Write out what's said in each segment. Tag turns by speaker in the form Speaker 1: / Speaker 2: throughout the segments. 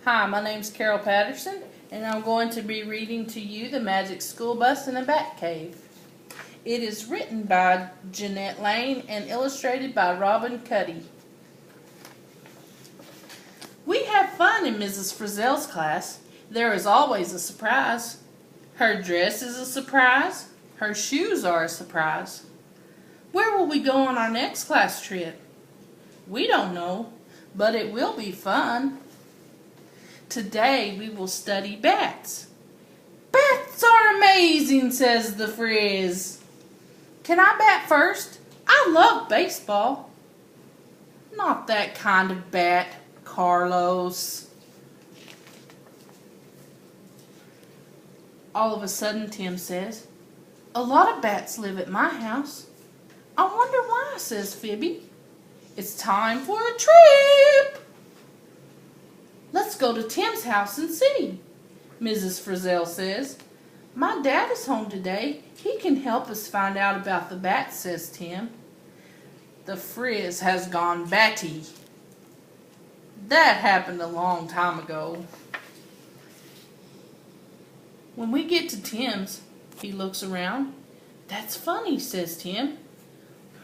Speaker 1: Hi, my name's Carol Patterson, and I'm going to be reading to you The Magic School Bus in a Bat Cave. It is written by Jeanette Lane and illustrated by Robin Cuddy. We have fun in Mrs. Frizzell's class. There is always a surprise. Her dress is a surprise. Her shoes are a surprise. Where will we go on our next class trip? We don't know, but it will be fun. Today we will study bats. Bats are amazing, says the Frizz. Can I bat first? I love baseball. Not that kind of bat, Carlos. All of a sudden Tim says, a lot of bats live at my house. I wonder why, says Phoebe. It's time for a trip. Let's go to Tim's house and see, Mrs. Frizzell says. My dad is home today. He can help us find out about the bats, says Tim. The Frizz has gone batty. That happened a long time ago. When we get to Tim's, he looks around. That's funny, says Tim.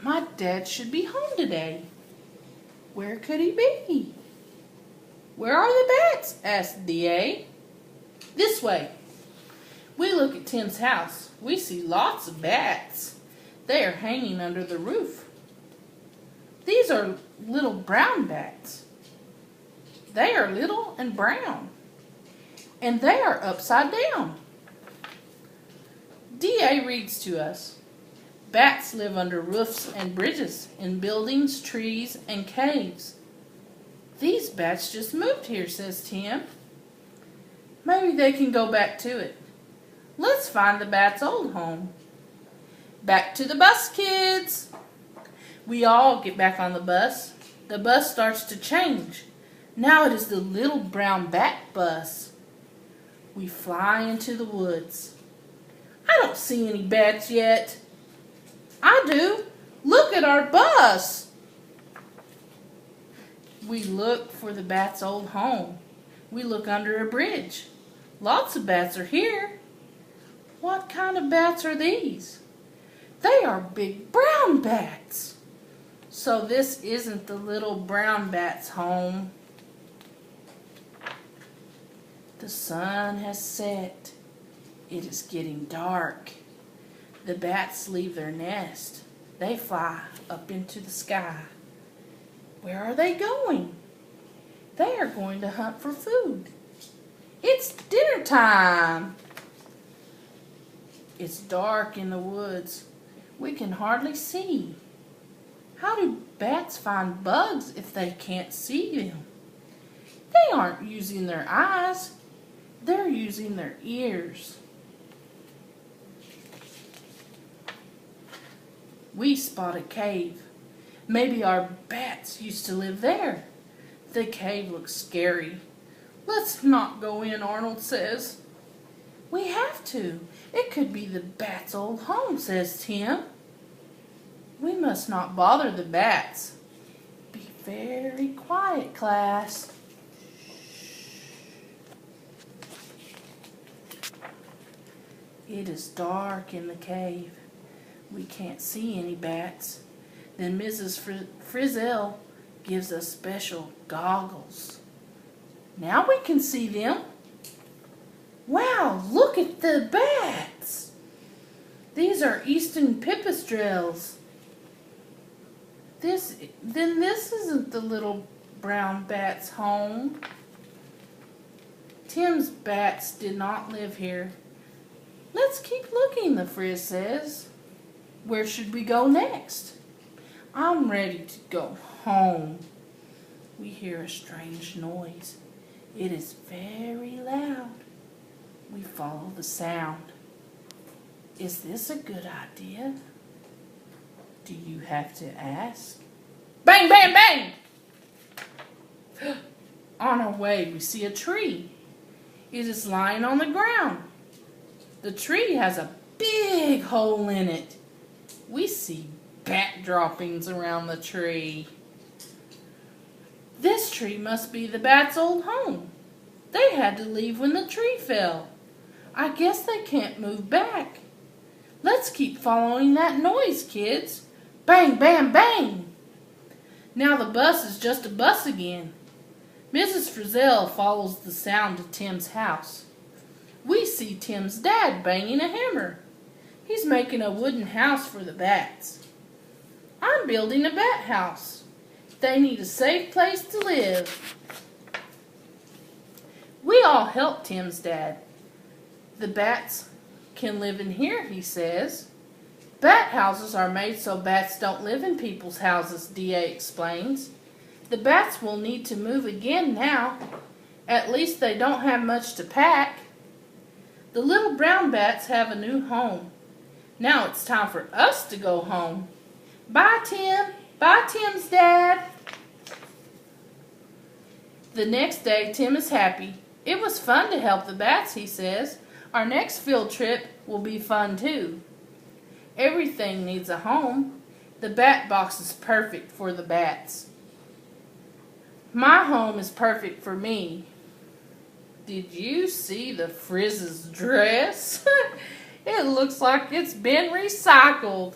Speaker 1: My dad should be home today. Where could he be? Where are the bats? Asked D.A. This way. We look at Tim's house. We see lots of bats. They are hanging under the roof. These are little brown bats. They are little and brown. And they are upside down. D.A. reads to us. Bats live under roofs and bridges, in buildings, trees, and caves. These bats just moved here, says Tim. Maybe they can go back to it. Let's find the bats' old home. Back to the bus, kids. We all get back on the bus. The bus starts to change. Now it is the little brown bat bus. We fly into the woods. I don't see any bats yet. I do. Look at our bus. We look for the bats' old home. We look under a bridge. Lots of bats are here. What kind of bats are these? They are big brown bats. So this isn't the little brown bat's home. The sun has set. It is getting dark. The bats leave their nest. They fly up into the sky. Where are they going? They are going to hunt for food. It's dinner time. It's dark in the woods. We can hardly see. How do bats find bugs if they can't see them? They aren't using their eyes. They're using their ears. We spot a cave. Maybe our bats used to live there. The cave looks scary. Let's not go in, Arnold says. We have to. It could be the bats' old home, says Tim. We must not bother the bats. Be very quiet, class. It is dark in the cave. We can't see any bats. Then Mrs. Frizzell gives us special goggles. Now we can see them. Wow, look at the bats. These are eastern pipistrelles. This isn't the little brown bat's home. Tim's bats did not live here. Let's keep looking, the Frizz says. Where should we go next? I'm ready to go home. We hear a strange noise. It is very loud. We follow the sound. Is this a good idea? Do you have to ask? Bang, bang, bang! On our way, we see a tree. It is lying on the ground. The tree has a big hole in it. We see bat droppings around the tree. This tree must be the bat's old home. They had to leave when the tree fell. I guess they can't move back. Let's keep following that noise, kids. Bang, bang, bang! Now the bus is just a bus again. Mrs. Frizzell follows the sound to Tim's house. We see Tim's dad banging a hammer. He's making a wooden house for the bats. I'm building a bat house. They need a safe place to live. We all help Tim's dad. The bats can live in here, he says. Bat houses are made so bats don't live in people's houses, D.A. explains. The bats will need to move again now. At least they don't have much to pack. The little brown bats have a new home. Now it's time for us to go home. Bye, Tim. Bye, Tim's dad. The next day, Tim is happy. It was fun to help the bats, he says. Our next field trip will be fun too. Everything needs a home. The bat box is perfect for the bats. My home is perfect for me. Did you see the Frizz's dress? It looks like it's been recycled.